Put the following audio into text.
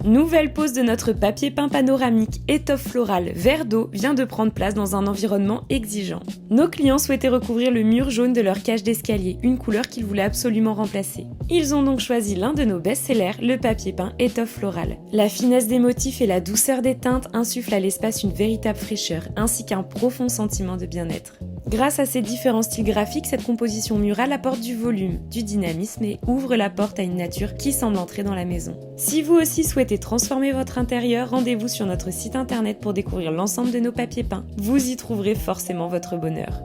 Nouvelle pose de notre papier peint panoramique, étoffe florale, verre d'eau vient de prendre place dans un environnement exigeant. Nos clients souhaitaient recouvrir le mur jaune de leur cage d'escalier, une couleur qu'ils voulaient absolument remplacer. Ils ont donc choisi l'un de nos best-sellers, le papier peint étoffe florale. La finesse des motifs et la douceur des teintes insufflent à l'espace une véritable fraîcheur, ainsi qu'un profond sentiment de bien-être. Grâce à ces différents styles graphiques, cette composition murale apporte du volume, du dynamisme et ouvre la porte à une nature qui semble entrer dans la maison. Si vous aussi souhaitez transformer votre intérieur, rendez-vous sur notre site internet pour découvrir l'ensemble de nos papiers peints. Vous y trouverez forcément votre bonheur.